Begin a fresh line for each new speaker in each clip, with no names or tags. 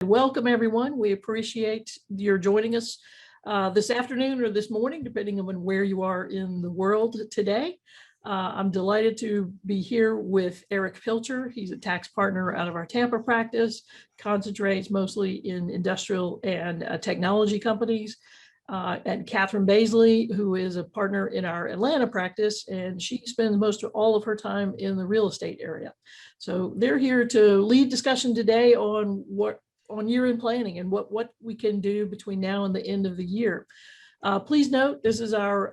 Welcome, everyone. We appreciate your joining us this afternoon or this morning, depending on where you are in the world today. I'm delighted to be here with Eric Pilcher. He's a tax partner out of our Tampa practice, concentrates mostly in industrial and technology companies. And Catherine Baisley, who is a partner in our Atlanta practice, and she spends most of all of her time in the real estate area. So they're here to lead discussion today on year-end planning and what we can do between now and the end of the year. Please note, this is our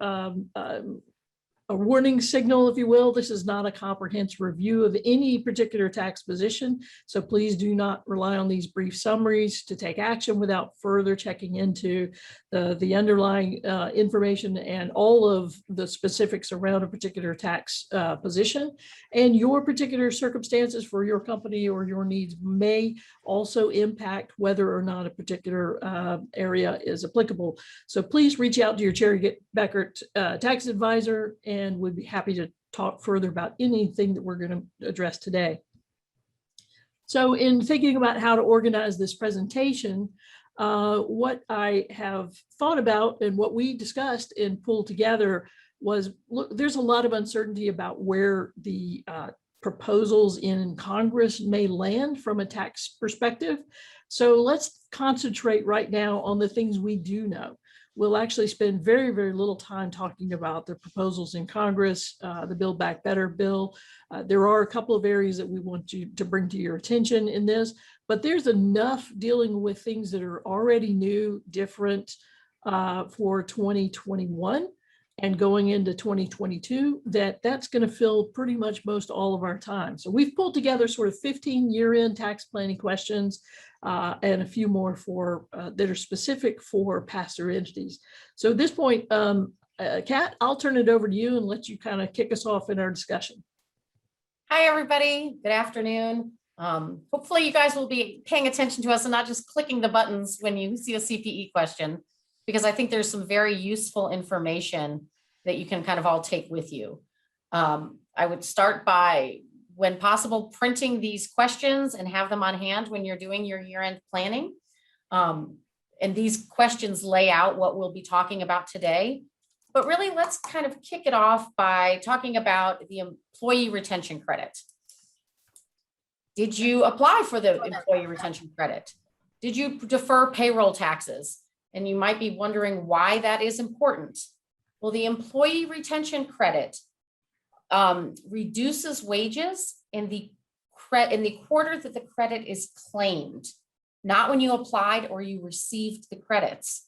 a warning signal, if you will. This is not a comprehensive review of any particular tax position, so please do not rely on these brief summaries to take action without further checking into the underlying information and all of the specifics around a particular tax position. And your particular circumstances for your company or your needs may also impact whether or not a particular area is applicable. So please reach out to your Cherry Bekaert tax advisor, and we'd be happy to talk further about anything that we're going to address today. So in thinking about how to organize this presentation, what I have thought about and what we discussed and pulled together was, look, there's a lot of uncertainty about where the proposals in Congress may land from a tax perspective. So let's concentrate right now on the things we do know. We'll actually spend very, very little time talking about the proposals in Congress, the Build Back Better bill. There are a couple of areas that we want to bring to your attention in this, but there's enough dealing with things that are already new, different for 2021 and going into 2022, that's going to fill pretty much most all of our time. So we've pulled together sort of 15 year-end tax planning questions and a few more for that are specific for pass-through entities. So at this point, Kat, I'll turn it over to you and let you kind of kick us off in our discussion.
Hi, everybody. Good afternoon. Hopefully you guys will be paying attention to us and not just clicking the buttons when you see a CPE question, because I think there's some very useful information that you can kind of all take with you. I would start by, when possible, printing these questions and have them on hand when you're doing your year-end planning. And these questions lay out what we'll be talking about today. But really, let's kind of kick it off by talking about the employee retention credit. Did you apply for the employee retention credit? Did you defer payroll taxes? And you might be wondering why that is important. Well, the employee retention credit reduces wages in the quarter that the credit is claimed, not when you applied or you received the credits.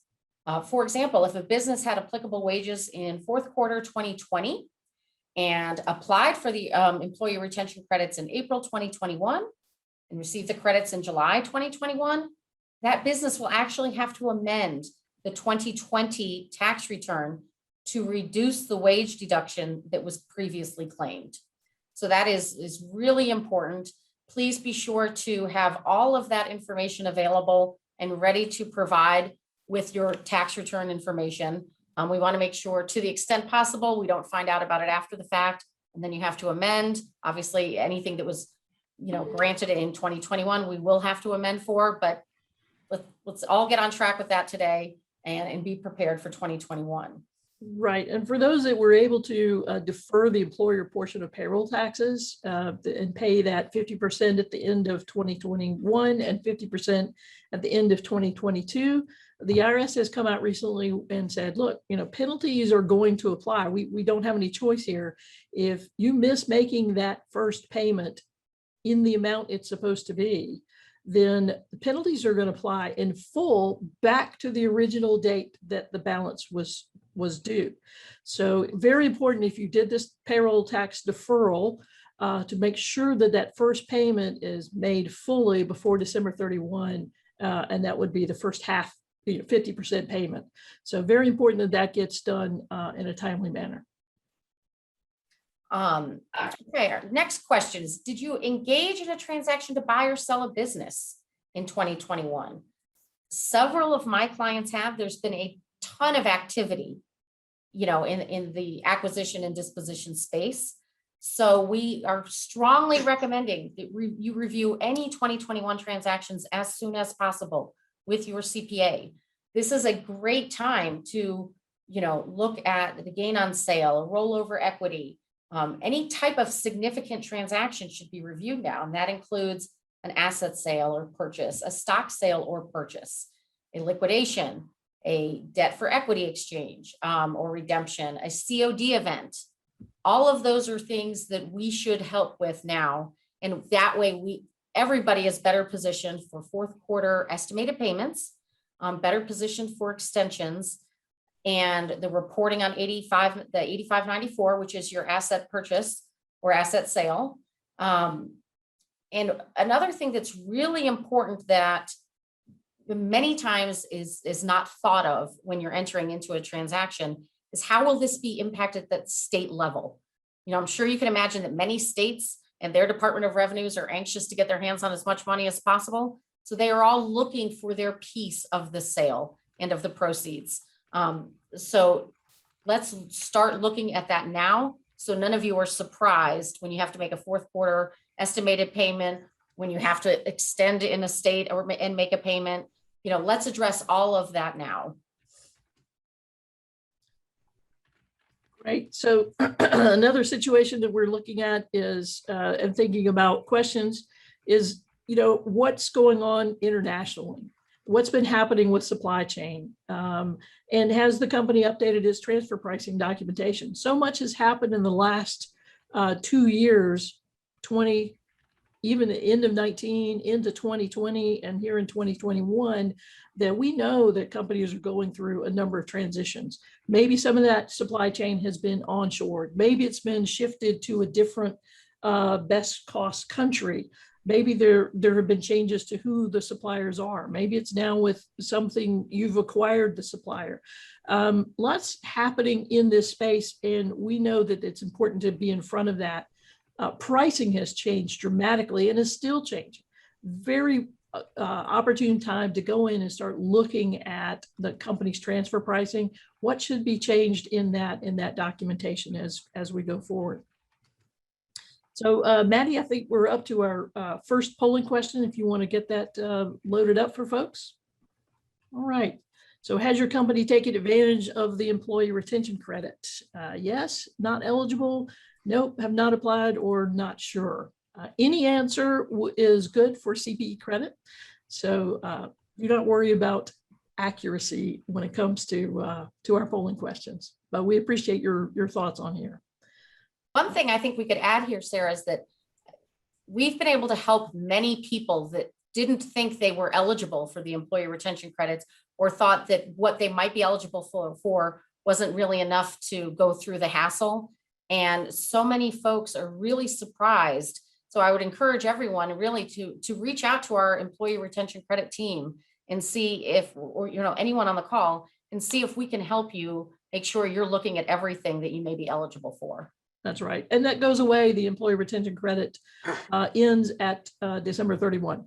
For example, if a business had applicable wages in fourth quarter 2020 and applied for the employee retention credits in April 2021 and received the credits in July 2021, that business will actually have to amend the 2020 tax return to reduce the wage deduction that was previously claimed. So that is really important. Please be sure to have all of that information available and ready to provide with your tax return information. We want to make sure, to the extent possible, we don't find out about it after the fact, and then you have to amend. Obviously, anything that was, granted in 2021, we will have to amend for, but let's all get on track with that today and be prepared for 2021.
Right. And for those that were able to defer the employer portion of payroll taxes and pay that 50% at the end of 2021 and 50% at the end of 2022, the IRS has come out recently and said, look, penalties are going to apply. We don't have any choice here. If you miss making that first payment in the amount it's supposed to be, then the penalties are going to apply in full back to the original date that the balance was due. So very important, if you did this payroll tax deferral, to make sure that that first payment is made fully before December 31, and that would be the first half, 50% payment. So very important that that gets done in a timely manner.
Okay, our next question is, did you engage in a transaction to buy or sell a business in 2021? Several of my clients have. There's been a ton of activity, in the acquisition and disposition space. So we are strongly recommending that you review any 2021 transactions as soon as possible with your CPA. This is a great time to, look at the gain on sale, rollover equity. Any type of significant transaction should be reviewed now, and that includes an asset sale or purchase, a stock sale or purchase, a liquidation, a debt for equity exchange or redemption, a COD event. All of those are things that we should help with now. And that way everybody is better positioned for fourth quarter estimated payments, better positioned for extensions, and the reporting on the 8594, which is your asset purchase or asset sale. And another thing that's really important that many times is not thought of when you're entering into a transaction is how will this be impacted at state level? I'm sure you can imagine that many states and their Department of Revenues are anxious to get their hands on as much money as possible. So they are all looking for their piece of the sale and of the proceeds. So let's start looking at that now. So none of you are surprised when you have to make a fourth quarter estimated payment, when you have to extend in a state and make a payment. Let's address all of that now.
Right. So another situation that we're looking at is, and thinking about questions is, what's going on internationally? What's been happening with supply chain? And has the company updated its transfer pricing documentation? So much has happened in the last 2 years, even the end of 19 into 2020 and here in 2021, that we know that companies are going through a number of transitions. Maybe some of that supply chain has been onshored. Maybe it's been shifted to a different best cost country. Maybe there have been changes to who the suppliers are. Maybe it's now with something you've acquired the supplier. Lots happening in this space, and we know that it's important to be in front of that. Pricing has changed dramatically and is still changing. Very opportune time to go in and start looking at the company's transfer pricing. What should be changed in that documentation as we go forward? So Maddie, I think we're up to our first polling question, if you want to get that loaded up for folks. All right. So has your company taken advantage of the employee retention credit? Yes, not eligible. Nope, have not applied, or not sure. Any answer is good for CPE credit. So do not worry about accuracy when it comes to our polling questions, but we appreciate your thoughts on here.
One thing I think we could add here, Sarah, is that we've been able to help many people that didn't think they were eligible for the employee retention credits, or thought that what they might be eligible for wasn't really enough to go through the hassle. And so many folks are really surprised. So I would encourage everyone really to reach out to our employee retention credit team and see if, or anyone on the call, and see if we can help you make sure you're looking at everything that you may be eligible for.
That's right. And that goes away. The employee retention credit ends at December 31.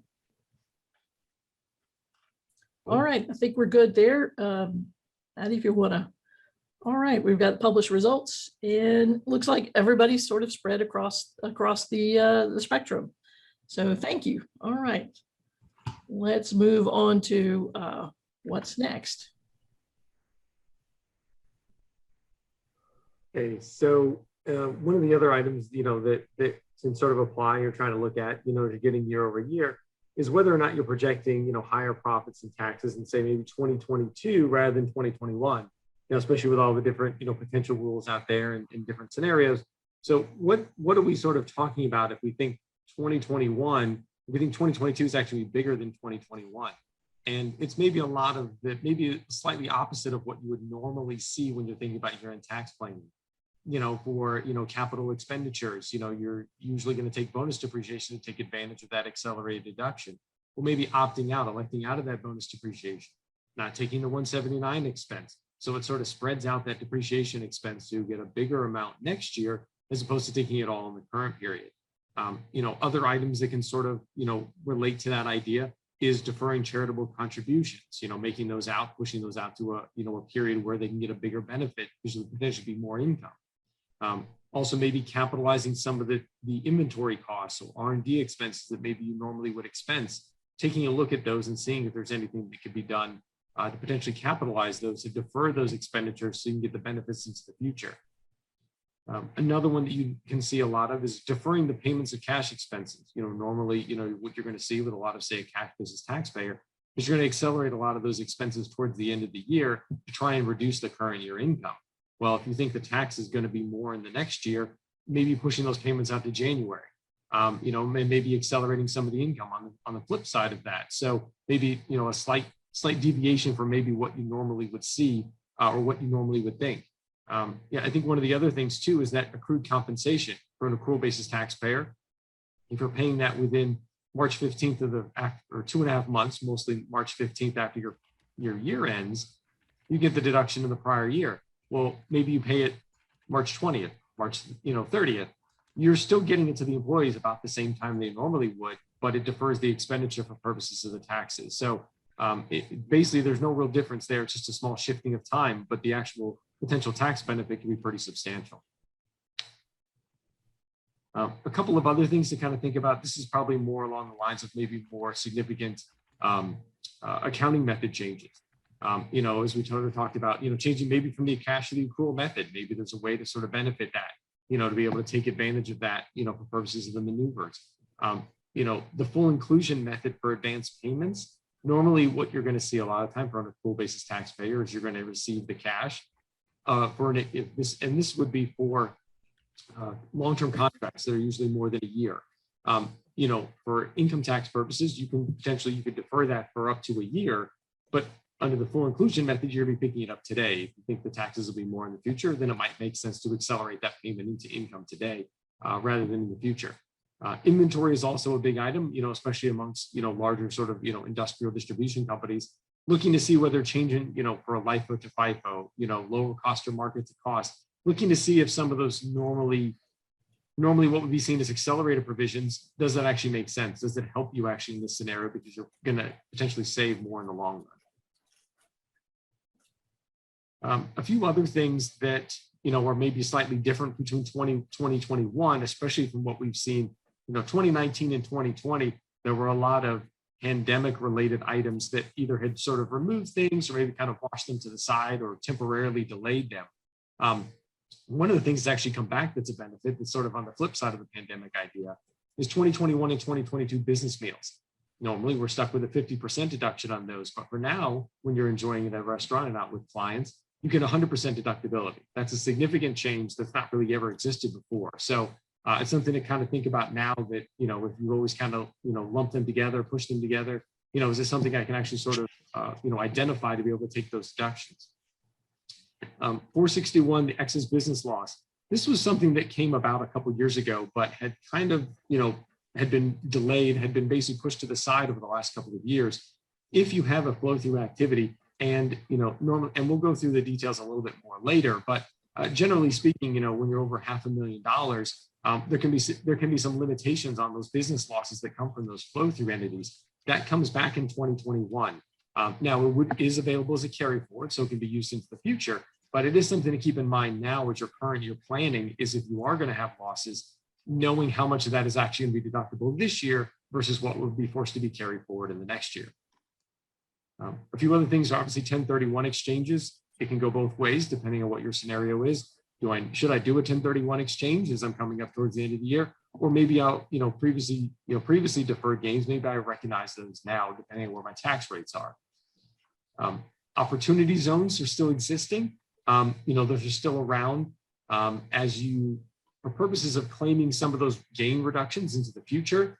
All right. I think we're good there. Maddie, if you want to. All right. We've got published results, and looks like everybody's sort of spread across the spectrum. So thank you. All right. Let's move on to what's next.
Okay. So one of the other items, that can sort of apply, you're trying to look at, you're getting year over year, is whether or not you're projecting, higher profits and taxes in, say, maybe 2022 rather than 2021, especially with all the different, potential rules out there in different scenarios. So what are we sort of talking about if we think 2021, we think 2022 is actually bigger than 2021? And it's maybe a lot of that, maybe slightly opposite of what you would normally see when you're thinking about year-end tax planning. For, capital expenditures, you're usually going to take bonus depreciation to take advantage of that accelerated deduction. Well, maybe opting out, electing out of that bonus depreciation, not taking the 179 expense. So it sort of spreads out that depreciation expense to get a bigger amount next year, as opposed to taking it all in the current period. Other items that can sort of, relate to that idea is deferring charitable contributions, making those out, pushing those out to a period where they can get a bigger benefit, because there should be more income. Also, maybe capitalizing some of the inventory costs or R&D expenses that maybe you normally would expense, taking a look at those and seeing if there's anything that could be done to potentially capitalize those, to defer those expenditures so you can get the benefits into the future. Another one that you can see a lot of is deferring the payments of cash expenses. Normally, what you're going to see with a lot of, say, a cash business taxpayer is you're going to accelerate a lot of those expenses towards the end of the year to try and reduce the current year income. Well, if you think the tax is going to be more in the next year, maybe pushing those payments out to January, maybe accelerating some of the income on the flip side of that. So maybe, a slight deviation from maybe what you normally would see or what you normally would think. I think one of the other things too is that accrued compensation for an accrual basis taxpayer. If you're paying that within March 15th of or 2.5 months, mostly March 15th after your year ends, you get the deduction in the prior year. Well, maybe you pay it March 20th, March 30th. You're still getting it to the employees about the same time they normally would, but it defers the expenditure for purposes of the taxes. So basically, there's no real difference there. It's just a small shifting of time, but the actual potential tax benefit can be pretty substantial. A couple of other things to kind of think about. This is probably more along the lines of maybe more significant accounting method changes. As we talked about, changing maybe from the cash to the accrual method. Maybe there's a way to sort of benefit that, to be able to take advantage of that, for purposes of the maneuvers. The full inclusion method for advanced payments. Normally, what you're going to see a lot of time for an accrual basis taxpayer is you're going to receive the cash this would be for long-term contracts that are usually more than a year. For income tax purposes, you could defer that for up to a year, but under the full inclusion method, you're going to be picking it up today. If you think the taxes will be more in the future, then it might make sense to accelerate that payment into income today rather than in the future. Inventory is also a big item, especially amongst, larger sort of, industrial distribution companies, looking to see whether changing, for a LIFO to FIFO, lower cost or market to cost, looking to see if some of those normally what would be seen as accelerated provisions, does that actually make sense? Does it help you actually in this scenario because you're going to potentially save more in the long run? A few other things that, are maybe slightly different between 2021, especially from what we've seen, 2019 and 2020, there were a lot of pandemic related items that either had sort of removed things or maybe kind of washed them to the side or temporarily delayed them. One of the things that's actually come back that's a benefit that's sort of on the flip side of the pandemic idea is 2021 and 2022 business meals. Normally we're stuck with a 50% deduction on those, but for now, when you're enjoying it at a restaurant and out with clients, you get 100% deductibility. That's a significant change that's not really ever existed before. So it's something to kind of think about now that, if you always kind of, lump them together, push them together, is this something I can actually sort of, identify to be able to take those deductions? 461, the excess business loss. This was something that came about a couple of years ago, but had kind of, had been delayed, had been basically pushed to the side over the last couple of years. If you have a flow through activity and, normally, and we'll go through the details a little bit more later, but generally speaking, when you're over $500,000, there can be some limitations on those business losses that come from those flow through entities. That comes back in 2021. Now it is available as a carry forward, so it can be used into the future, but it is something to keep in mind now with your current year planning is if you are going to have losses, knowing how much of that is actually going to be deductible this year versus what would be forced to be carried forward in the next year. A few other things are obviously 1031 exchanges. It can go both ways depending on what your scenario is. Should I do a 1031 exchange as I'm coming up towards the end of the year? Or maybe I'll, previously deferred gains, maybe I recognize those now depending on where my tax rates are. Opportunity zones are still existing. Those are still around for purposes of claiming some of those gain reductions into the future.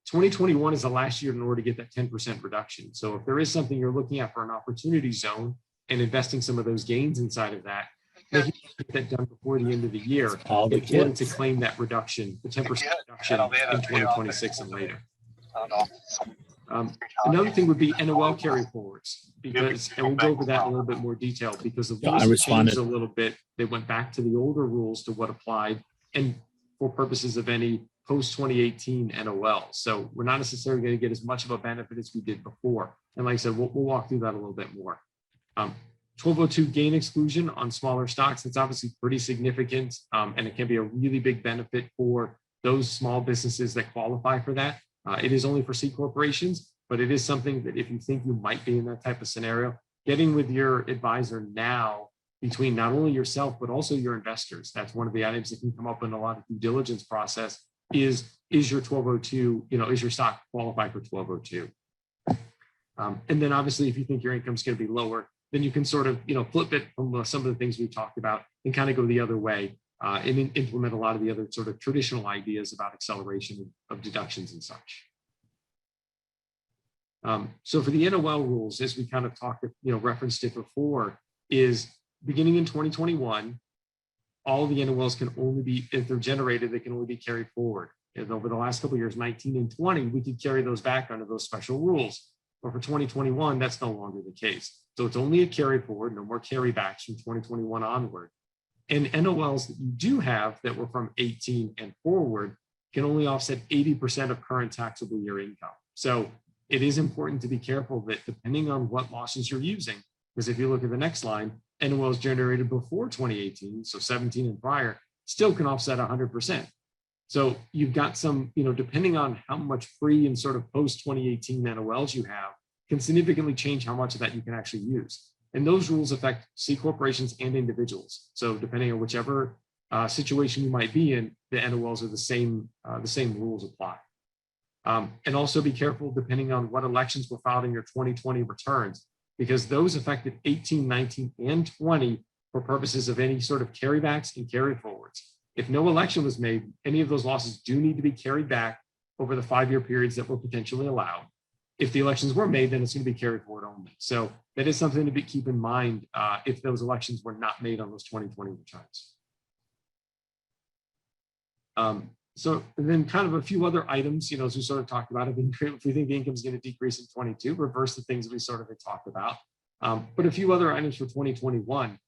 2021 is the last year in order to get that 10% reduction. So if there is something you're looking at for an opportunity zone and investing some of those gains inside of that, making sure you get that done before the end of the year in order to claim that reduction, the 10% reduction in 2026 and later. Another thing would be NOL carry forwards, because, and we'll go over that in a little bit more detail, because the rules changed a little bit. They went back to the older rules to what applied and for purposes of any post 2018 NOL. So we're not necessarily going to get as much of a benefit as we did before. And like I said, we'll walk through that a little bit more. 1202 gain exclusion on smaller stocks, it's obviously pretty significant, and it can be a really big benefit for those small businesses that qualify for that. It is only for C corporations, but it is something that if you think you might be in that type of scenario, getting with your advisor now between not only yourself, but also your investors. That's one of the items that can come up in a lot of due diligence process is your 1202, is your stock qualified for 1202? And then obviously, if you think your income is going to be lower, then you can sort of, flip it from some of the things we talked about and kind of go the other way and implement a lot of the other sort of traditional ideas about acceleration of deductions and such. So for the NOL rules, as we kind of talked, referenced it before, is beginning in 2021, all the NOLs can only be, if they're generated, they can only be carried forward. And over the last couple of years, 19 and 20, we could carry those back under those special rules. But for 2021, that's no longer the case. So it's only a carry forward, no more carrybacks from 2021 onward. And NOLs that you do have that were from 18 and forward can only offset 80% of current taxable year income. So it is important to be careful that depending on what losses you're using, because if you look at the next line, NOLs generated before 2018, so 17 and prior, still can offset 100%. So you've got some, depending on how much free and sort of post 2018 NOLs you have, can significantly change how much of that you can actually use. And those rules affect C corporations and individuals. So depending on whichever situation you might be in, the NOLs are the same rules apply. And also be careful depending on what elections were filed in your 2020 returns, because those affected 18, 19, and 20 for purposes of any sort of carrybacks and carry forwards. If no election was made, any of those losses do need to be carried back over the 5-year periods that were potentially allowed. If the elections were made, then it's going to be carried forward only. So that is something to keep in mind if those elections were not made on those 2020 returns. So then kind of a few other items, as we sort of talked about, if we think the income is going to decrease in 22, reverse the things that we sort of had talked about. But a few other items for 2021.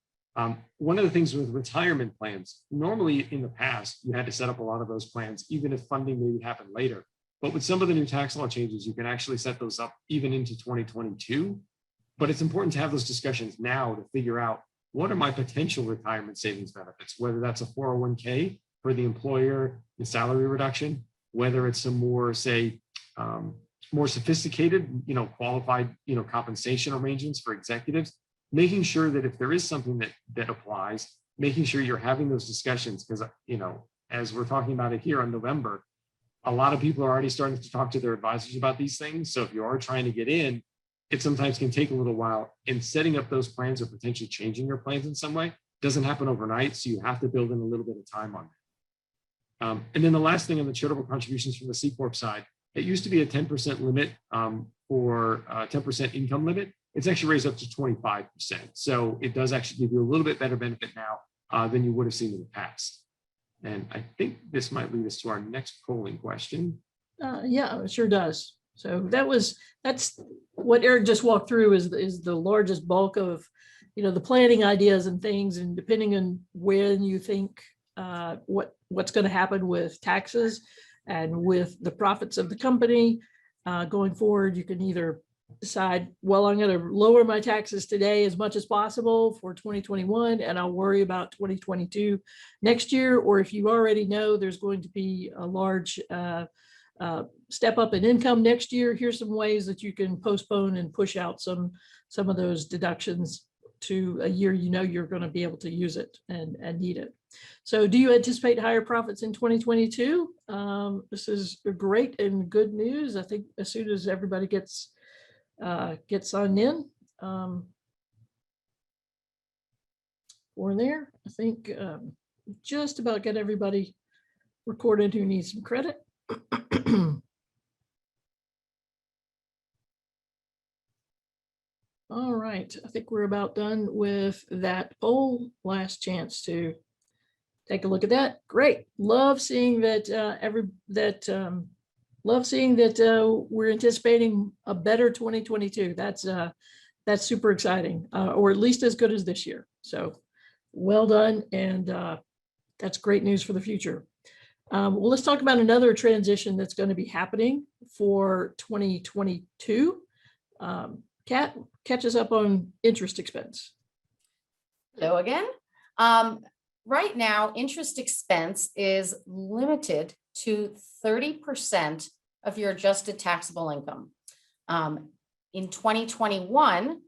One of the things with retirement plans, normally in the past, you had to set up a lot of those plans, even if funding maybe happened later. But with some of the new tax law changes, you can actually set those up even into 2022. But it's important to have those discussions now to figure out what are my potential retirement savings benefits, whether that's a 401k for the employer and salary reduction, whether it's some more, say, more sophisticated, qualified, compensation arrangements for executives, making sure that if there is something that applies, making sure you're having those discussions, because, as we're talking about it here on November, a lot of people are already starting to talk to their advisors about these things. So if you are trying to get in, it sometimes can take a little while. And setting up those plans or potentially changing your plans in some way doesn't happen overnight. So you have to build in a little bit of time on that. And then the last thing on the charitable contributions from the C Corp side, it used to be a 10% limit or 10% income limit. It's actually raised up to 25%. So it does actually give you a little bit better benefit now than you would have seen in the past. And I think this might lead us to our next polling question.
Yeah, it sure does. So that's what Eric just walked through is the largest bulk of, the planning ideas and things. And depending on when you think what's going to happen with taxes and with the profits of the company going forward, you can either decide, well, I'm going to lower my taxes today as much as possible for 2021, and I'll worry about 2022 next year. Or if you already know there's going to be a large step up in income next year, here's some ways that you can postpone and push out some of those deductions to a year you're going to be able to use it and need it. So do you anticipate higher profits in 2022? This is great and good news. I think as soon as everybody gets signed in for there, I think just about got everybody recorded who needs some credit. All right, I think we're about done with that poll. Last chance to take a look at that. Great, love seeing that we're anticipating a better 2022. That's super exciting, or at least as good as this year. So well done, and that's great news for the future. Well, let's talk about another transition that's going to be happening for 2022. Kat, catch us up on interest expense.
Hello again. Right now, interest expense is limited to 30% of your adjusted taxable income. In 2021,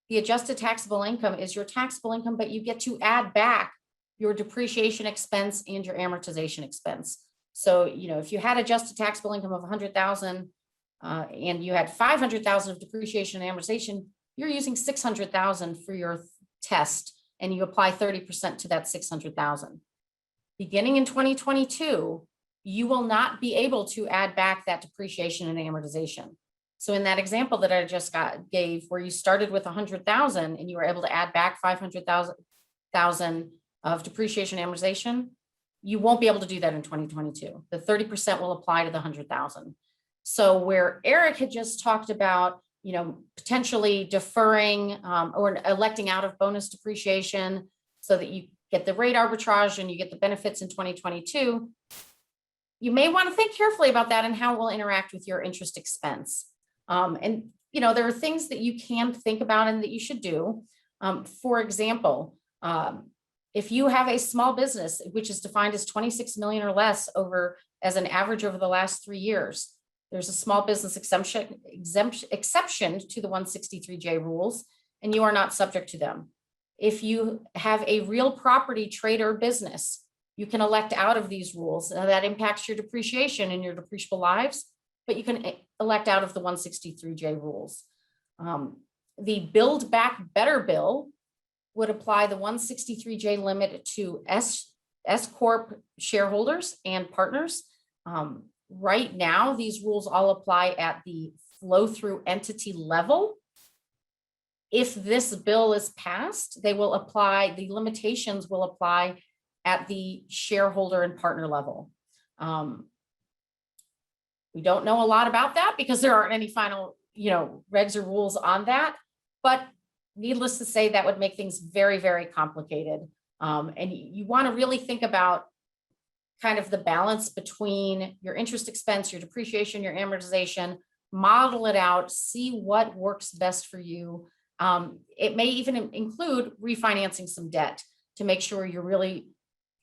the adjusted taxable income is your taxable income, but you get to add back your depreciation expense and your amortization expense. So, if you had adjusted taxable income of 100,000 and you had 500,000 of depreciation and amortization, you're using 600,000 for your test, and you apply 30% to that 600,000. Beginning in 2022, you will not be able to add back that depreciation and amortization. So in that example that I just gave, where you started with 100,000 and you were able to add back 500,000 of depreciation and amortization, you won't be able to do that in 2022. The 30% will apply to the 100,000. So where Eric had just talked about, potentially deferring or electing out of bonus depreciation so that you get the rate arbitrage and you get the benefits in 2022, you may want to think carefully about that and how it will interact with your interest expense. And there are things that you can think about and that you should do. For example, if you have a small business, which is defined as 26 million or less as an average over the last 3 years, there's a small business exception to the 163J rules, and you are not subject to them. If you have a real property trade or business, you can elect out of these rules. Now, that impacts your depreciation and your depreciable lives, but you can elect out of the 163J rules. The Build Back Better bill would apply the 163J limit to S Corp shareholders and partners. Right now, these rules all apply at the flow-through entity level. If this bill is passed, the limitations will apply at the shareholder and partner level. We don't know a lot about that because there aren't any final, regs or rules on that, but needless to say, that would make things very, very complicated. And you want to really think about kind of the balance between your interest expense, your depreciation, your amortization, model it out, see what works best for you. It may even include refinancing some debt to make sure you're really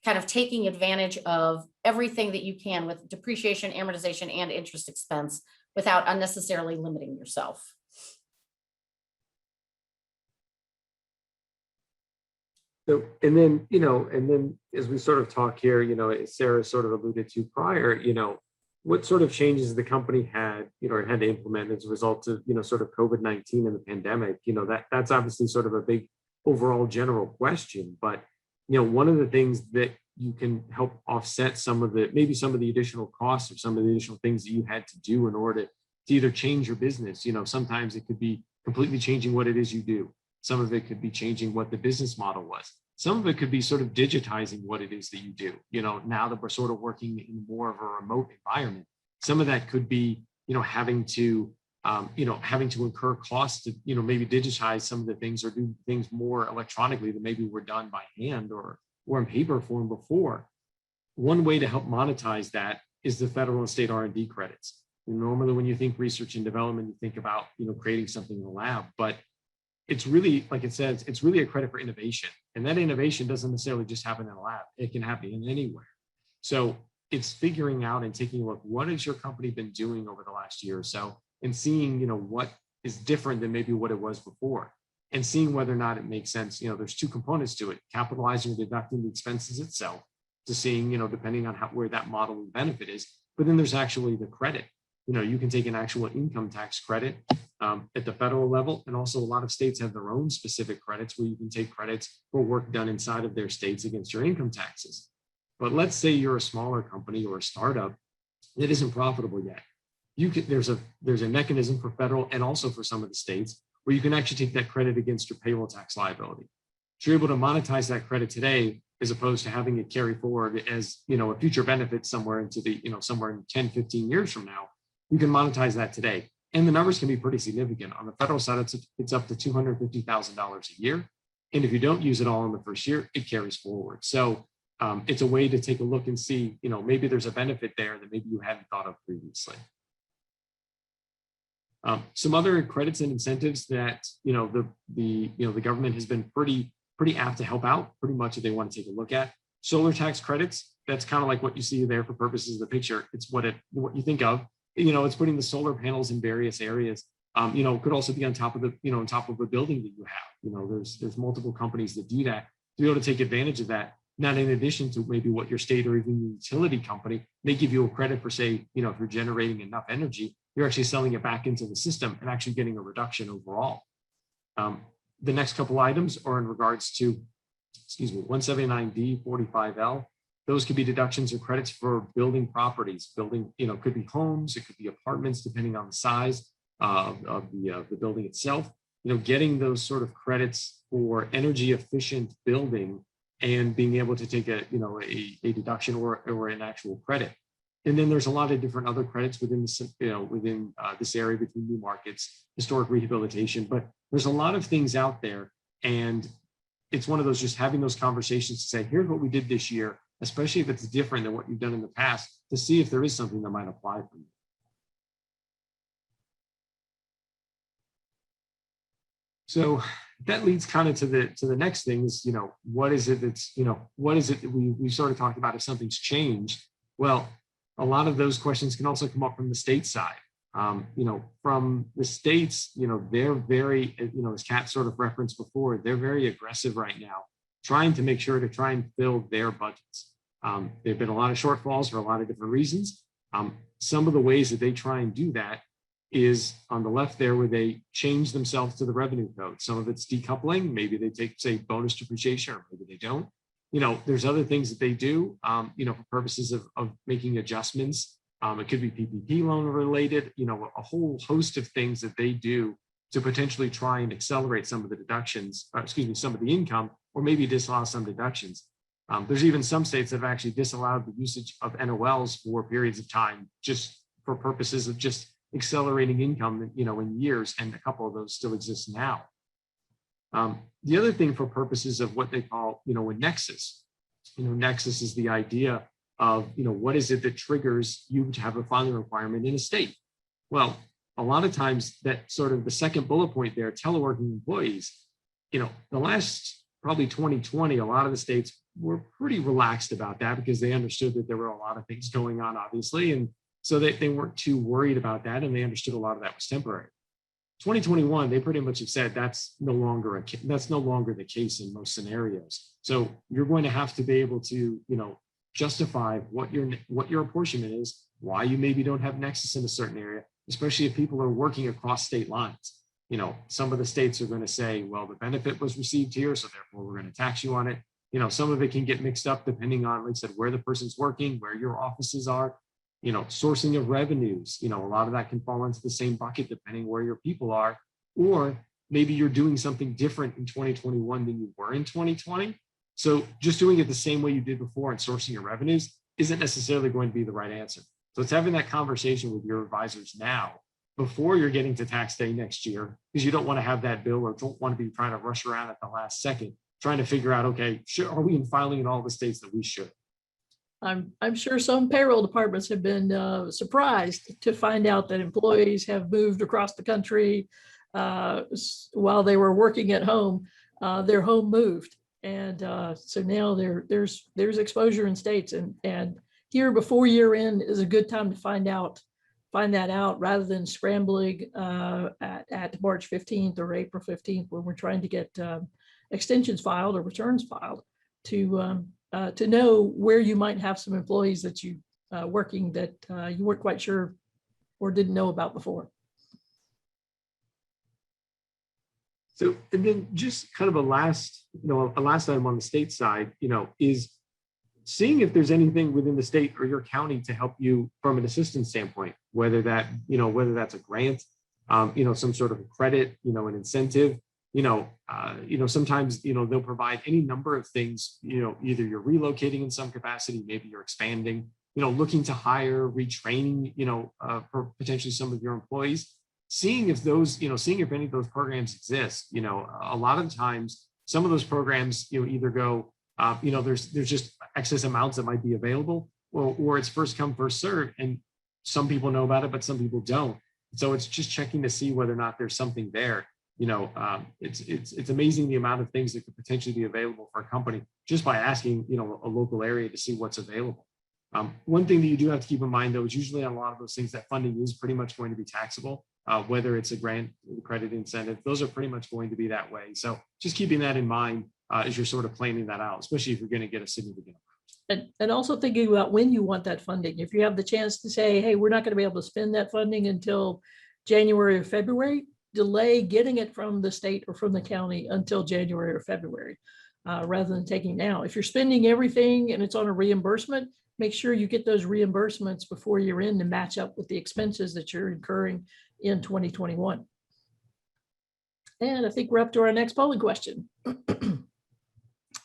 kind of taking advantage of everything that you can with depreciation, amortization, and interest expense without unnecessarily limiting yourself.
So, and then as we sort of talk here, as Sarah sort of alluded to prior, what sort of changes the company had, or had to implement as a result of, sort of COVID-19 and the pandemic, that's obviously sort of a big overall general question. But, one of the things that you can help offset maybe some of the additional costs or some of the additional things that you had to do in order to either change your business. Sometimes it could be completely changing what it is you do. Some of it could be changing what the business model was. Some of it could be sort of digitizing what it is that you do. Now that we're sort of working in more of a remote environment, some of that could be, having to incur costs to, maybe digitize some of the things or do things more electronically than maybe were done by hand or in paper form before. One way to help monetize that is the federal and state R&D credits. Normally, when you think research and development, you think about, creating something in the lab, but it's really, like it says, it's really a credit for innovation. And that innovation doesn't necessarily just happen in a lab. It can happen in anywhere. So it's figuring out and taking a look, what has your company been doing over the last year or so, and seeing, what is different than maybe what it was before, and seeing whether or not it makes sense. There's two components to it: capitalizing or deducting the expenses itself, to seeing, depending on where that model and benefit is. But then there's actually the credit. You can take an actual income tax credit at the federal level. And also a lot of states have their own specific credits where you can take credits for work done inside of their states against your income taxes. But let's say you're a smaller company or a startup that isn't profitable yet. There's a mechanism for federal and also for some of the states where you can actually take that credit against your payroll tax liability. So you're able to monetize that credit today, as opposed to having it carry forward as, a future benefit somewhere into the, somewhere in 10, 15 years from now. You can monetize that today. And the numbers can be pretty significant. On the federal side, it's up to $250,000 a year. And if you don't use it all in the first year, it carries forward. So it's a way to take a look and see, maybe there's a benefit there that maybe you hadn't thought of previously. Some other credits and incentives that, the government has been pretty pretty apt to help out pretty much if they want to take a look at. Solar tax credits, that's kind of like what you see there for purposes of the picture. It's what you think of. It's putting the solar panels in various areas. Could also be on top of on top of a building that you have. There's multiple companies that do that to be able to take advantage of that. Not in addition to maybe what your state or even your utility company may give you a credit for, say, if you're generating enough energy, you're actually selling it back into the system and actually getting a reduction overall. The next couple items are in regards to, 179D, 45L. Those could be deductions or credits for building properties. Building, could be homes, it could be apartments, depending on the size of the building itself. Getting those sort of credits for energy efficient building and being able to take a deduction or an actual credit. And then there's a lot of different other credits within this, this area between new markets, historic rehabilitation, but there's a lot of things out there. And it's one of those, just having those conversations to say, here's what we did this year, especially if it's different than what you've done in the past, to see if there is something that might apply for you. So that leads kind of to the next thing is, what is it that's, what is it that we sort of talked about if something's changed? Well, a lot of those questions can also come up from the state side. From the states, they're very, as Kat sort of referenced before, they're very aggressive right now, trying to make sure to try and fill their budgets. There've been a lot of shortfalls for a lot of different reasons. Some of the ways that they try and do that is on the left there, where they change themselves to the revenue code. Some of it's decoupling. Maybe they take, say, bonus depreciation, or maybe they don't. There's other things that they do, for purposes of making adjustments. It could be PPP loan related, a whole host of things that they do to potentially try and accelerate some of the deductions, some of the income, or maybe disallow some deductions. There's even some states that have actually disallowed the usage of NOLs for periods of time, just for purposes of just accelerating income, in years, and a couple of those still exist now. The other thing for purposes of what they call, a nexus, nexus is the idea of, what is it that triggers you to have a filing requirement in a state? Well, a lot of times that sort of the second bullet point there, teleworking employees, the last probably 2020, a lot of the states were pretty relaxed about that because they understood that there were a lot of things going on, obviously. And so they weren't too worried about that. And they understood a lot of that was temporary. 2021, they pretty much have said that's no longer the case in most scenarios. So you're going to have to be able to, justify what your apportionment is, why you maybe don't have nexus in a certain area, especially if people are working across state lines. Some of the states are going to say, well, the benefit was received here, so therefore we're going to tax you on it. Some of it can get mixed up depending on, like I said, where the person's working, where your offices are, sourcing of revenues. A lot of that can fall into the same bucket depending where your people are, or maybe you're doing something different in 2021 than you were in 2020. So just doing it the same way you did before and sourcing your revenues isn't necessarily going to be the right answer. So it's having that conversation with your advisors now before you're getting to tax day next year, because you don't want to have that bill or don't want to be trying to rush around at the last second, trying to figure out, okay, are we in filing in all the states that we should?
I'm sure some payroll departments have been surprised to find out that employees have moved across the country while they were working at home. Their home moved. And so now there's exposure in states, and here before year end is a good time to find that out rather than scrambling at March 15th or April 15th when we're trying to get extensions filed or returns filed to know where you might have some employees that you working that you weren't quite sure or didn't know about before.
So, and then just kind of a last item on the state side, is seeing if there's anything within the state or your county to help you from an assistance standpoint, whether that's a grant, some sort of a credit, an incentive, sometimes, they'll provide any number of things, either you're relocating in some capacity, maybe you're expanding, looking to hire, retraining, for potentially some of your employees. Seeing if any of those programs exist, a lot of times some of those programs, either go, there's just excess amounts that might be available, or it's first come, first serve. And some people know about it, but some people don't. So it's just checking to see whether or not there's something there. it's amazing the amount of things that could potentially be available for a company just by asking, a local area to see what's available. One thing that you do have to keep in mind, though, is usually on a lot of those things that funding is pretty much going to be taxable, whether it's a grant, credit, incentive, those are pretty much going to be that way. So just keeping that in mind as you're sort of planning that out, especially if you're going to get a significant amount.
And also thinking about when you want that funding. If you have the chance to say, hey, we're not going to be able to spend that funding until January or February, delay getting it from the state or from the county until January or February, rather than taking now. If you're spending everything and it's on a reimbursement, make sure you get those reimbursements before you're in to match up with the expenses that you're incurring in 2021. And I think we're up to our next polling question.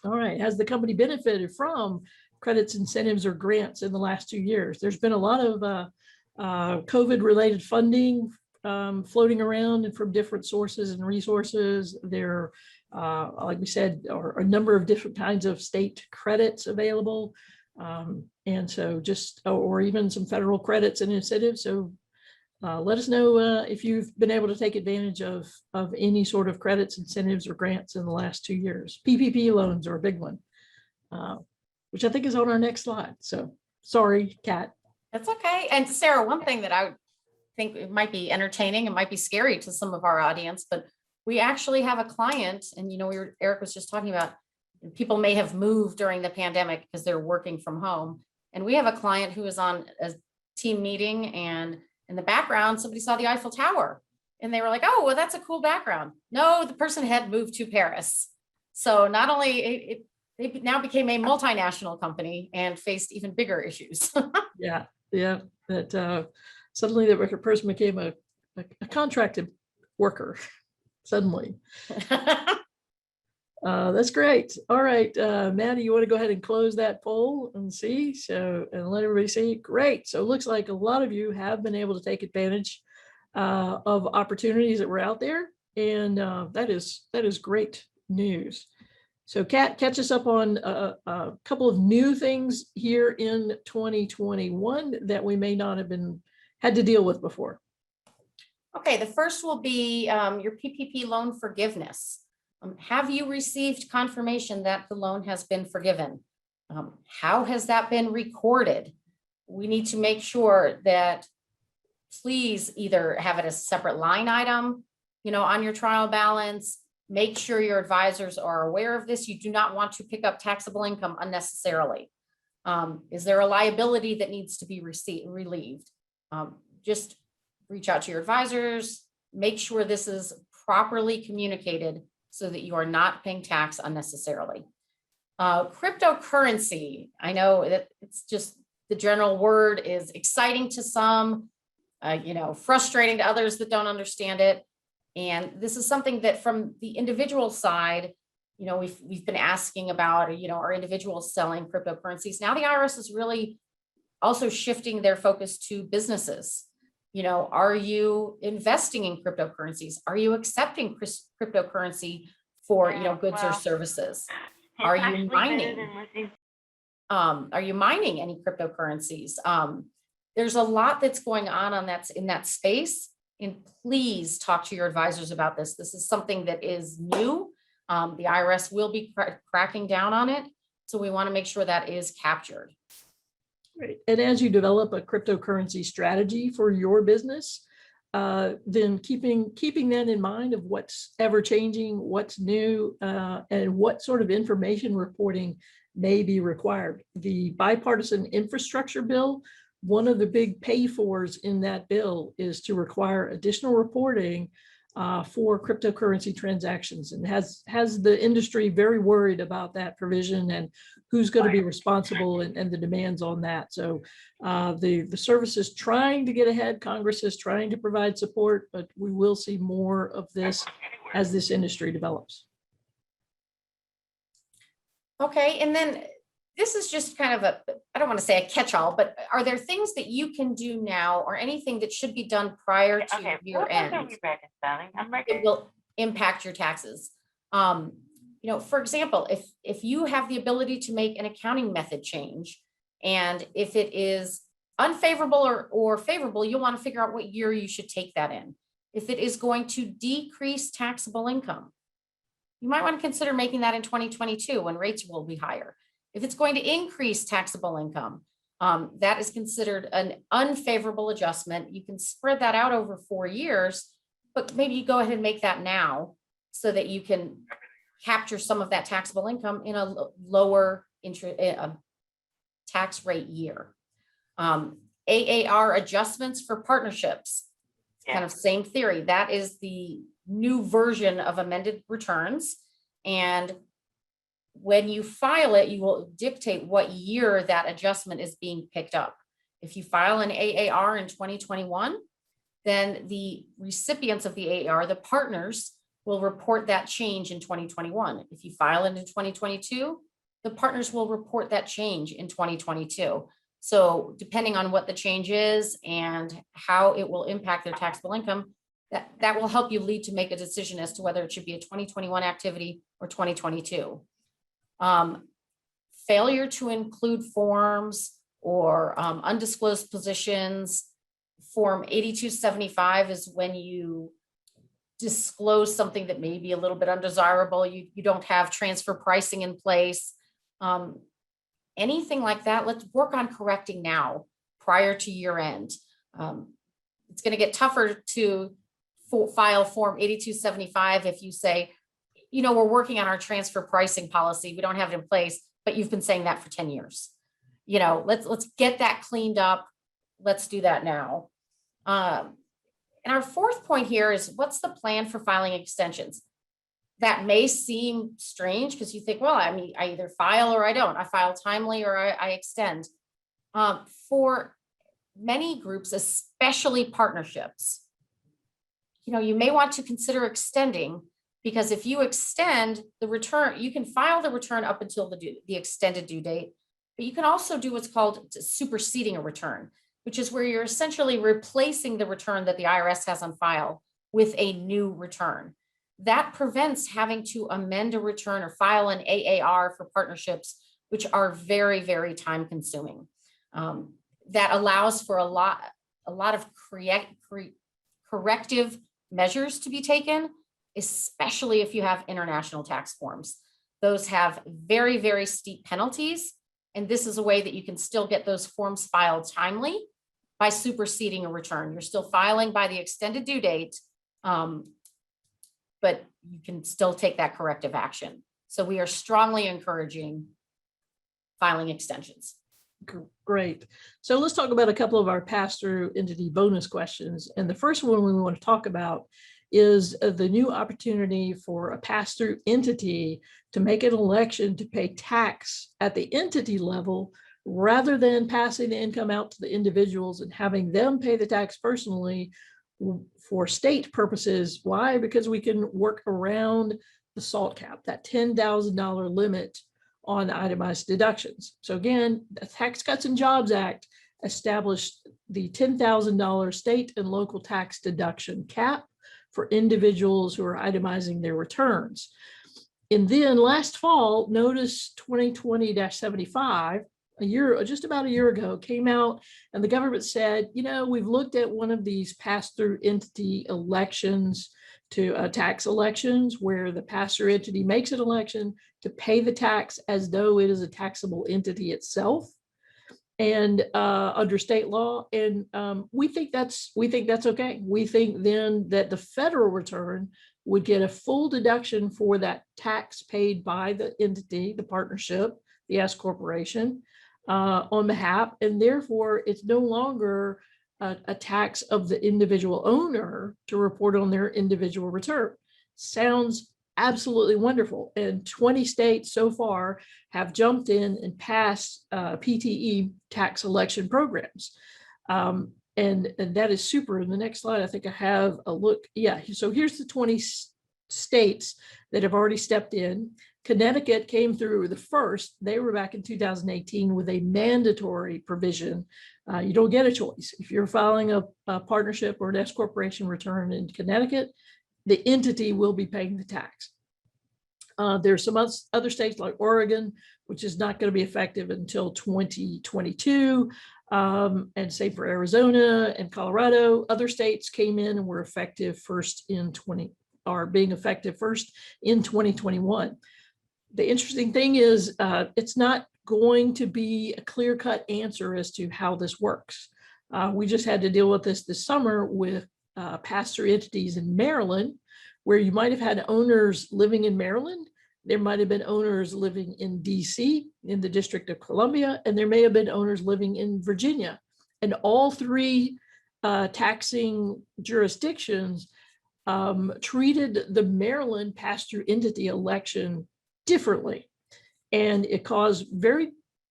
All right, has the company benefited from credits, incentives, or grants in the last 2 years? There's been a lot of COVID-related funding floating around and from different sources and resources. There, like we said, are a number of different kinds of state credits available. And so or even some federal credits and incentives. So let us know if you've been able to take advantage of any sort of credits, incentives, or grants in the last 2 years. PPP loans are a big one, which I think is on our next slide. So sorry, Kat.
That's okay. And Sarah, one thing that I would think it might be entertaining, it might be scary to some of our audience, but we actually have a client, and Eric was just talking about, people may have moved during the pandemic because they're working from home. And we have a client who was on a team meeting, and in the background, somebody saw the Eiffel Tower and they were like, oh, well, that's a cool background. No, the person had moved to Paris. So not only they now became a multinational company and faced even bigger issues.
Yeah. That suddenly that person became a contracted worker suddenly. That's great. All right, Maddie, you want to go ahead and close that poll and see? And let everybody see. Great. So it looks like a lot of you have been able to take advantage of opportunities that were out there. And that is great news. So Kat, catch us up on a couple of new things here in 2021 that we may not have had to deal with before.
Okay, the first will be your PPP loan forgiveness. Have you received confirmation that the loan has been forgiven? How has that been recorded? We need to make sure that, please either have it as a separate line item, on your trial balance. Make sure your advisors are aware of this. You do not want to pick up taxable income unnecessarily. Is there a liability that needs to be relieved? Just reach out to your advisors, make sure this is properly communicated so that you are not paying tax unnecessarily. Cryptocurrency, I know that it's just, the general word is exciting to some, frustrating to others that don't understand it. And this is something that from the individual side, we've been asking about, are individuals selling cryptocurrencies? Now the IRS is really also shifting their focus to businesses. Are you investing in cryptocurrencies? Are you accepting cryptocurrency for, goods or services? Are you mining? Are you mining any cryptocurrencies? There's a lot that's going on in that space. And please talk to your advisors about this. This is something that is new. The IRS will be cracking down on it. So we want to make sure that is captured.
Right. And as you develop a cryptocurrency strategy for your business, then keeping that in mind of what's ever changing, what's new, and what sort of information reporting may be required. The bipartisan infrastructure bill, one of the big pay-fors in that bill is to require additional reporting for cryptocurrency transactions, and has the industry very worried about that provision and who's going to be responsible and the demands on that. So the service is trying to get ahead. Congress is trying to provide support, but we will see more of this as this industry develops.
Okay, and then this is just kind of I don't want to say a catch-all, but are there things that you can do now or anything that should be done prior to year end that will impact your taxes? For example, if you have the ability to make an accounting method change, and if it is unfavorable or favorable, you'll want to figure out what year you should take that in. If it is going to decrease taxable income, you might want to consider making that in 2022 when rates will be higher. If it's going to increase taxable income, that is considered an unfavorable adjustment. You can spread that out over 4 years, but maybe you go ahead and make that now so that you can capture some of that taxable income in a lower tax rate year. AAR adjustments for partnerships, kind of same theory. That is the new version of amended returns. And when you file it, you will dictate what year that adjustment is being picked up. If you file an AAR in 2021, then the recipients of the AAR, the partners, will report that change in 2021. If you file it in 2022, the partners will report that change in 2022. So depending on what the change is and how it will impact their taxable income, that will help you lead to make a decision as to whether it should be a 2021 activity or 2022. Failure to include forms or undisclosed positions. Form 8275 is when you disclose something that may be a little bit undesirable. You don't have transfer pricing in place. Anything like that, let's work on correcting now prior to year end. It's going to get tougher to file Form 8275 if you say, you know, we're working on our transfer pricing policy. We don't have it in place, but you've been saying that for 10 years. You know, let's get that cleaned up. Let's do that now. And our fourth point here is, what's the plan for filing extensions? That may seem strange because you think, well, I mean, I either file or I don't. I file timely or I extend. For many groups, especially partnerships, you know, you may want to consider extending, because if you extend the return, you can file the return up until the extended due date, but you can also do what's called superseding a return, which is where you're essentially replacing the return that the IRS has on file with a new return. That prevents having to amend a return or file an AAR for partnerships, which are very, very time consuming. That allows for a lot of corrective measures to be taken, especially if you have international tax forms. Those have very, very steep penalties. And this is a way that you can still get those forms filed timely by superseding a return. You're still filing by the extended due date, but you can still take that corrective action. So we are strongly encouraging filing extensions.
Great. So let's talk about a couple of our pass-through entity bonus questions. And the first one we want to talk about is the new opportunity for a pass-through entity to make an election to pay tax at the entity level rather than passing the income out to the individuals and having them pay the tax personally for state purposes. Why? Because we can work around the SALT cap, that $10,000 limit on itemized deductions. So again, the Tax Cuts and Jobs Act established the $10,000 state and local tax deduction cap for individuals who are itemizing their returns. And then last fall, Notice 2020-75, just about a year ago, came out, and the government said, you know, we've looked at one of these pass-through entity elections to tax elections where the pass-through entity makes an election to pay the tax as though it is a taxable entity itself, and under state law. And we think that's okay. We think then that the federal return would get a full deduction for that tax paid by the entity, the partnership, the S corporation, on behalf, and therefore it's no longer a tax of the individual owner to report on their individual return. Sounds absolutely wonderful. And 20 states so far have jumped in and passed PTE tax election programs. And that is super. In the next slide, I think I have a look. Yeah, so here's the 20 states that have already stepped in. Connecticut came through the first. They were back in 2018 with a mandatory provision. You don't get a choice. If you're filing a partnership or an S corporation return in Connecticut, the entity will be paying the tax. There's some other states like Oregon, which is not going to be effective until 2022. And same for Arizona and Colorado. Other states came in and were effective first in 2021. The interesting thing is it's not going to be a clear-cut answer as to how this works. We just had to deal with this summer with pass-through entities in Maryland, where you might have had owners living in Maryland. There might have been owners living in DC, in the District of Columbia, and there may have been owners living in Virginia. And all three taxing jurisdictions treated the Maryland pass-through entity election differently. And it caused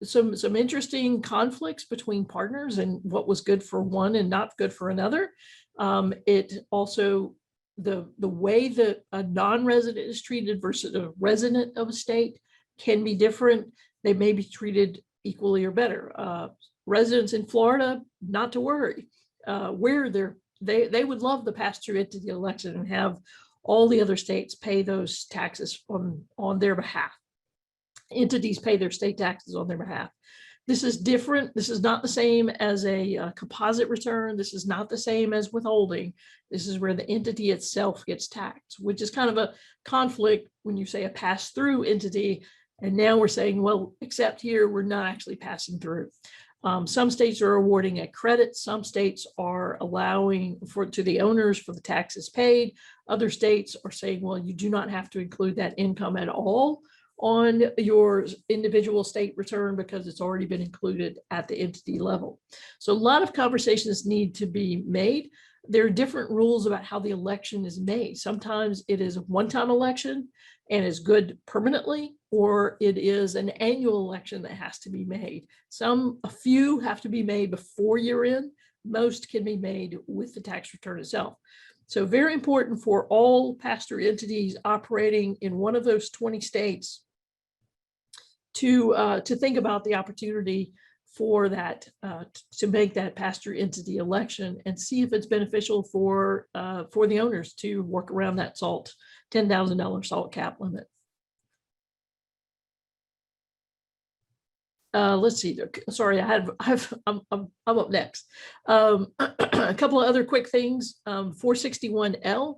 some interesting conflicts between partners and what was good for one and not good for another. It also, the way that a non-resident is treated versus a resident of a state can be different. They may be treated equally or better. Residents in Florida, not to worry. They would love the pass-through entity election and have all the other states pay those taxes on their behalf. Entities pay their state taxes on their behalf. This is different. This is not the same as a composite return. This is not the same as withholding. This is where the entity itself gets taxed, which is kind of a conflict when you say a pass-through entity. And now we're saying, well, except here, we're not actually passing through. Some states are awarding a credit. Some states are allowing to the owners for the taxes paid. Other states are saying, well, you do not have to include that income at all on your individual state return because it's already been included at the entity level. So a lot of conversations need to be made. There are different rules about how the election is made. Sometimes it is a one-time election and is good permanently, or it is an annual election that has to be made. A few have to be made before year end. Most can be made with the tax return itself. So very important for all pass-through entities operating in one of those 20 states to think about the opportunity for that, to make that pass-through entity election and see if it's beneficial for the owners to work around that $10,000 SALT cap limit. Let's see. Sorry, I'm up next. A couple of other quick things. 461L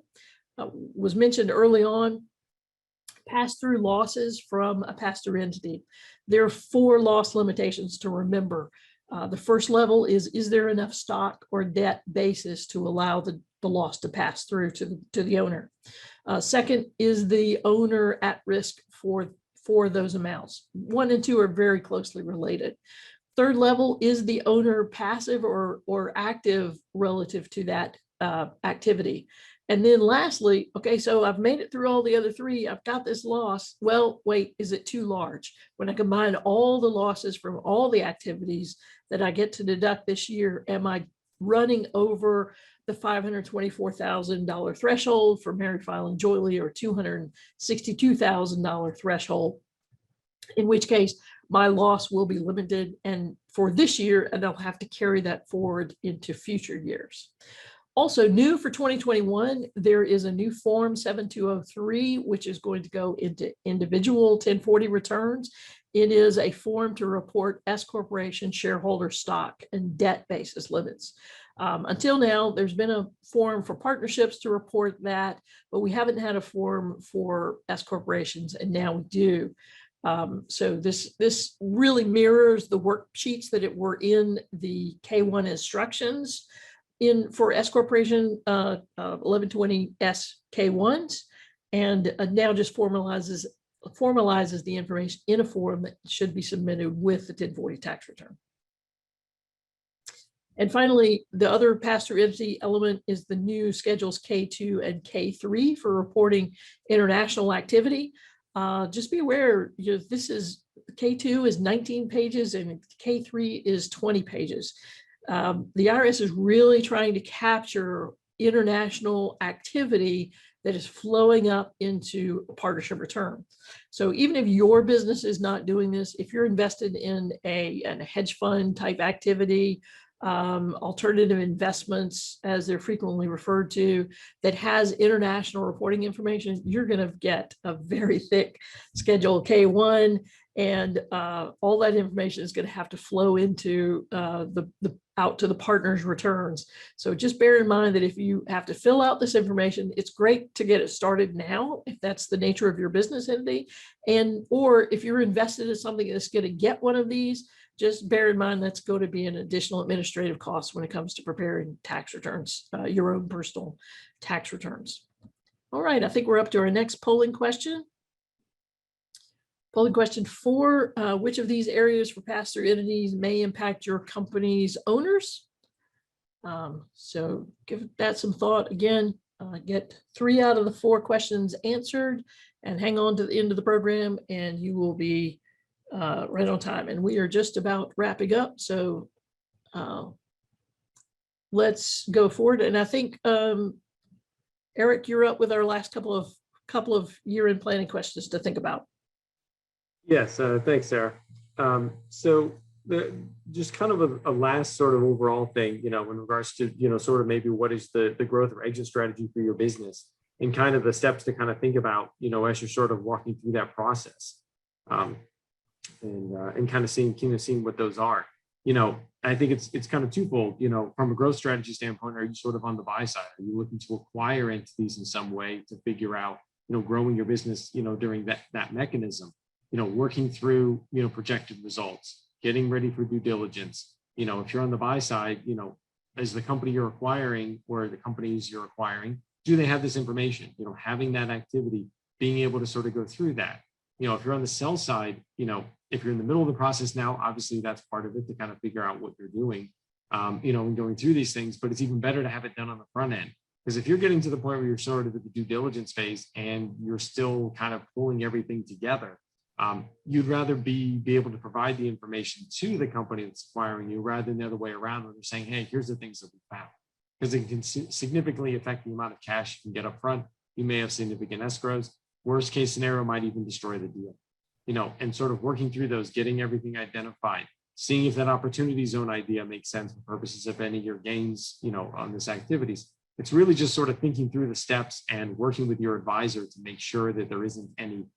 was mentioned early on. Pass-through losses from a pass-through entity. There are 4 loss limitations to remember. The first level is there enough stock or debt basis to allow the loss to pass through to the owner? Second, is the owner at risk for those amounts? 1 and 2 are very closely related. Third level, is the owner passive or active relative to that activity? And then lastly, okay, so I've made it through all the other 3. I've got this loss. Well, wait, is it too large? When I combine all the losses from all the activities that I get to deduct this year, am I running over the $524,000 threshold for married filing jointly or $262,000 threshold? In which case, my loss will be limited and for this year, and I'll have to carry that forward into future years. Also new for 2021, there is a new form 7203, which is going to go into individual 1040 returns. It is a form to report S corporation shareholder stock and debt basis limits. Until now, there's been a form for partnerships to report that, but we haven't had a form for S corporations, and now we do. So this really mirrors the worksheets that were in the K1 instructions for S corporation 1120 SK1s, and now just formalizes the information in a form that should be submitted with the 1040 tax return. And finally, the other pass-through entity element is the new schedules K2 and K3 for reporting international activity. Just be aware, this is K2 is 19 pages and K3 is 20 pages. The IRS is really trying to capture international activity that is flowing up into a partnership return. So even if your business is not doing this, if you're invested in a hedge fund type activity, alternative investments, as they're frequently referred to, that has international reporting information, you're going to get a very thick Schedule K1, and all that information is going to have to flow into out to the partner's returns. So just bear in mind that if you have to fill out this information, it's great to get it started now, if that's the nature of your business entity, or if you're invested in something that's going to get one of these, just bear in mind that's going to be an additional administrative cost when it comes to preparing tax returns, your own personal tax returns. All right, I think we're up to our next polling question. Polling question 4, which of these areas for pass-through entities may impact your company's owners? So give that some thought. Again, get 3 out of the 4 questions answered and hang on to the end of the program, and you will be right on time. And we are just about wrapping up, so let's go forward. And I think, Eric, you're up with our last couple of year-end planning questions to think about.
Yes, thanks, Sarah. So just kind of a last sort of overall thing, in regards to, sort of maybe what is the growth or exit strategy for your business, and kind of the steps to kind of think about, as you're sort of walking through that process, and kind of seeing what those are. I think it's kind of twofold. From a growth strategy standpoint, are you sort of on the buy side? Are you looking to acquire entities in some way to figure out, growing your business, during that mechanism? Working through, projected results, getting ready for due diligence. If you're on the buy side, as the company you're acquiring or the companies you're acquiring, do they have this information? Having that activity, being able to sort of go through that. If you're on the sell side, if you're in the middle of the process now, obviously that's part of it to kind of figure out what you're doing, and going through these things, but it's even better to have it done on the front end. Because if you're getting to the point where you're sort of at the due diligence phase and you're still kind of pulling everything together, you'd rather be able to provide the information to the company that's acquiring you rather than the other way around, where they're saying, hey, here's the things that we found. Because it can significantly affect the amount of cash you can get up front. You may have significant escrows. Worst case scenario might even destroy the deal. And sort of working through those, getting everything identified, seeing if that opportunity zone idea makes sense for purposes of any of your gains, on this activities. It's really just sort of thinking through the steps and working with your advisor to make sure that there isn't any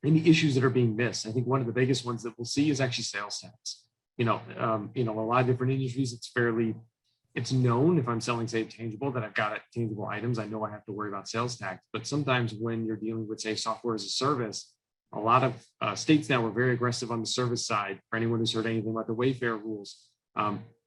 issues that are being missed. I think one of the biggest ones that we'll see is actually sales tax. A lot of different industries, it's known if I'm selling, say, tangible, that I've got tangible items, I know I have to worry about sales tax. But sometimes when you're dealing with, say, software as a service, a lot of states now are very aggressive on the service side. For anyone who's heard anything about the Wayfair rules,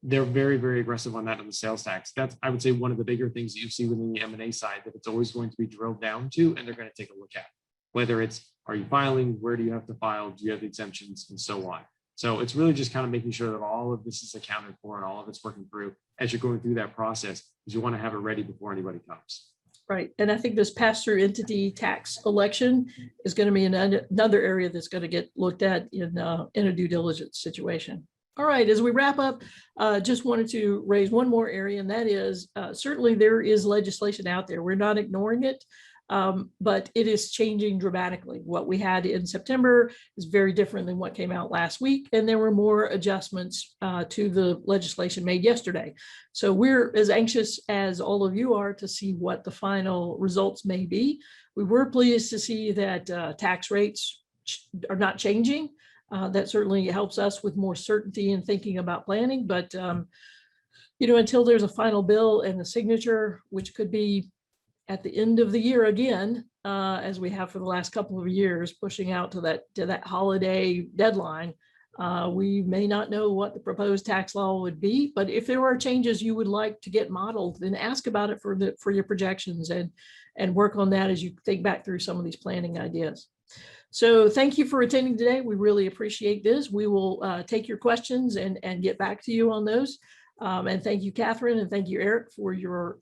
they're very, very aggressive on that on the sales tax. That's, I would say, one of the bigger things that you see within the M&A side, that it's always going to be drilled down to, and they're going to take a look at. Whether it's, are you filing? Where do you have to file? Do you have exemptions? And so on. So it's really just kind of making sure that all of this is accounted for and all of it's working through as you're going through that process, because you want to have it ready before anybody comes. Right.
And I think this pass-through entity tax election is going to be another area that's going to get looked at in a due diligence situation. All right, as we wrap up, just wanted to raise one more area, and that is certainly there is legislation out there. We're not ignoring it. But it is changing dramatically. What we had in September is very different than what came out last week, and there were more adjustments to the legislation made yesterday. So we're as anxious as all of you are to see what the final results may be. We were pleased to see that tax rates are not changing. That certainly helps us with more certainty in thinking about planning. But until there's a final bill and the signature, which could be at the end of the year again, as we have for the last couple of years, pushing out to that holiday deadline, we may not know what the proposed tax law would be. But if there are changes you would like to get modeled, then ask about it for your projections and work on that as you think back through some of these planning ideas. So thank you for attending today. We really appreciate this. We will take your questions and get back to you on those. And thank you, Catherine, and thank you, Eric, for your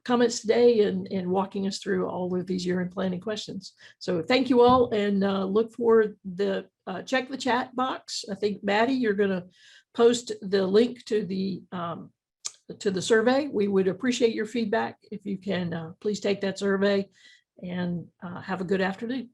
comments today and walking us through all of these year-end planning questions. So thank you all, and look for check the chat box. I think, Maddie, you're going to post the link to the survey. We would appreciate your feedback if you can please take that survey, and have a good afternoon.